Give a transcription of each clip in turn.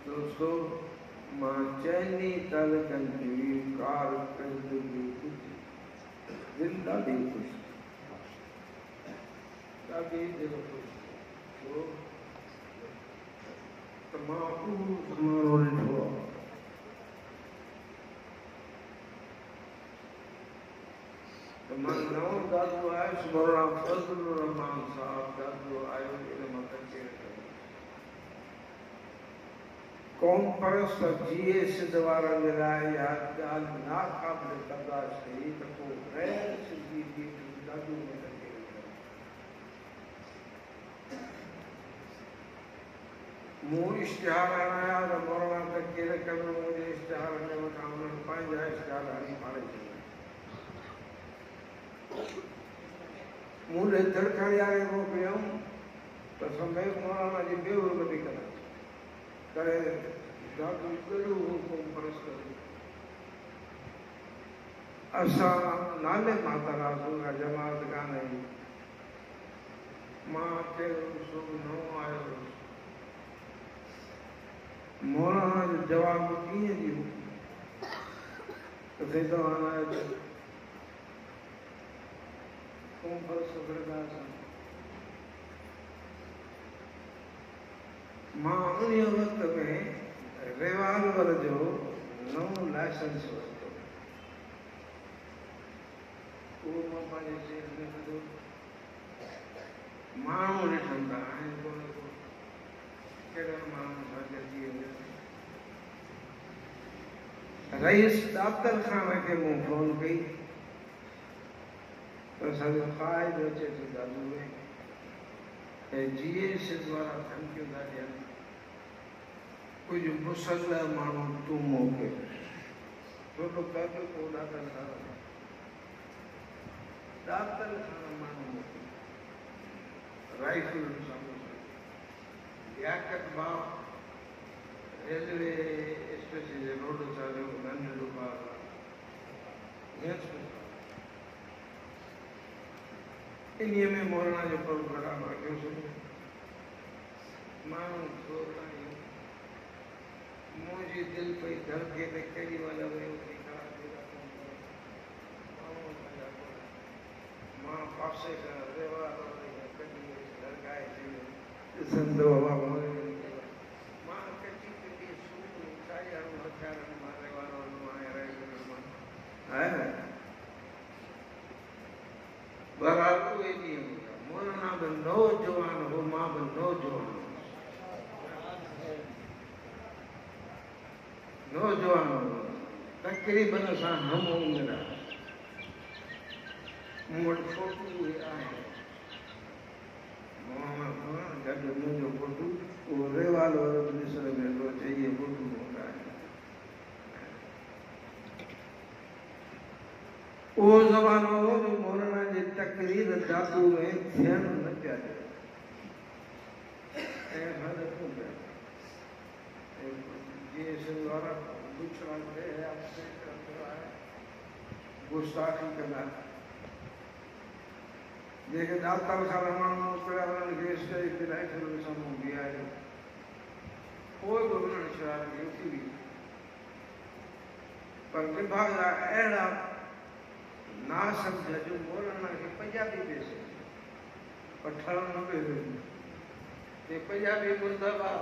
दोस्तों मां चैनी तालकन की कार ज़िंदगी ज़िंदगी खुश ॾाढी दिलि ख़ुशि छो त मां उहो ज़मानो ॾिठो आहे त मां नओं दादो आयुसि मौलाना फज़लुर रहमान साहब दादो आयो इन मां कचे कौम परस्त जिए सिध वारनि जे लाइ या ॻाल्हि नाक़ाबिल बर्दाश्त कई त पोइ गैर सिंधी बीट दादू में कचे मूं इश्तिहार हणाया त मौलाना त कहिड़े कम मुंहिंजे इश्तिहार जे वटां उन्हनि पंहिंजा इश्तिहार हणी फाड़े छॾिया मूं ॾे दड़खड़ी वारे मोकिलियऊं त समेत मौलाना जी बेहुरमती कंदा करे दादू कहिड़ो हुकुम परस्त असां नाले माता रासूल जमात कान आई मां कहिड़ो सुबुह नओं आयो हुउसि मौलाना जो जवाब कीअं ॾियो त साईं तव्हां आयो त कौम परस्त बर्दाश्त मां उन वक़्त में रिवाल्वर जो नओं लाइसेंस वरितो उहो मां पंहिंजे जेब में विधो माण्हू ॾिठमि त आहिनि कोन को कहिड़े माण्हू सां गॾिजी वेंदो रईस दातर खान खे मूं फ़ोन कई त असांजो क़ाइद अचे थो दादू में ऐं जीए सिध वारा धमकियूं था ॾियनि कुझु मुसलह माण्हू तूं मोकिल थोरो कद को दातर खान माण्हू मोकिल राइफल लियाकत बाग रेलवे स्टेशन जे रोड सां नंढड़ो बाग इन्हीअ में मौलाना जो प्रोग्राम रखियोसीं माण्हू थोरा मुंहिंजी दिलि पई धड़के त कहिड़ी महिल वियो मां पासे खां धड़काए ॾिसंदो मां कची कची साॼाणो हथियारनि मां आहे न बहरहाल उहे ॾींहं हुआ मौलाना बि नौजवान हो मां बि नौजवान हो तक़रीबन असां हम उमिरि मूं वटि फोटू उहे आहिनि गॾु मुंहिंजो फोटू उहो रिवाल्वर बि ॾिसण में थो अचे इहे फोटू हूंदा आहिनि उहो ज़मानो हो जो मौलाना जी तक़रीर दादू में थियण न पिया ऐं हर को पिया जीअं सिंध वारा गुच्छा गुस्ताखी कंदा जेके दातार खां माण्हू मोकिलिया उन्हनि खे स्टेज ते राइफल जे साम्हूं बीहारियो पोइ बि उन्हनि शरारत उथी हुई पर निभाया अहिड़ा ना सम्झ जो मौलाना खे पंजाबी पेश पठण न पियो ते पंजाबी मुर्दाबाद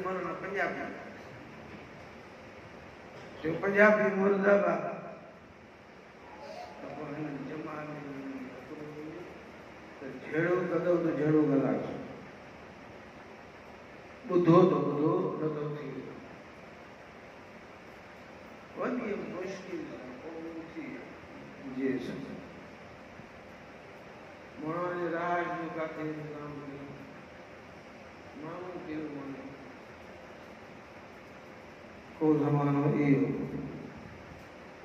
मौलाना पंजाबी जो पंजाबी मुर्दाबाद त पोइ हिन ज़माने में त जहिड़ो कंदो त जहिड़ो ॻाल्हाए ॿुधो त ॿुधो न थो थी वॾी मुश्किल थी जे मौलाना जे राज जो किथे इंतज़ाम कयो माण्हू कहिड़ो वञे को ज़मानो इहो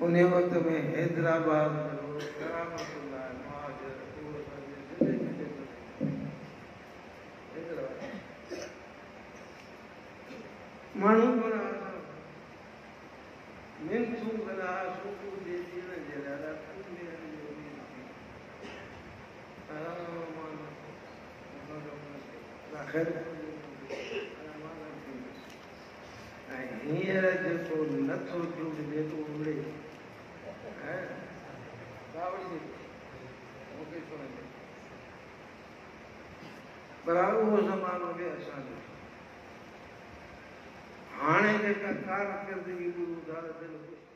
उन वक़्त में हैदराबाद माण्हू मिनथूं कंदा सुबुह जे ॾींहं जे लाइ ख़ैर तो नथो थियो कि जेको उड़े हैं कावड़ी दे मूंखे छो न पर उहो ज़मानो बि असांजो हाणे जेका कारकर्दगी बि ॿुधाए दिलि ख़ुशि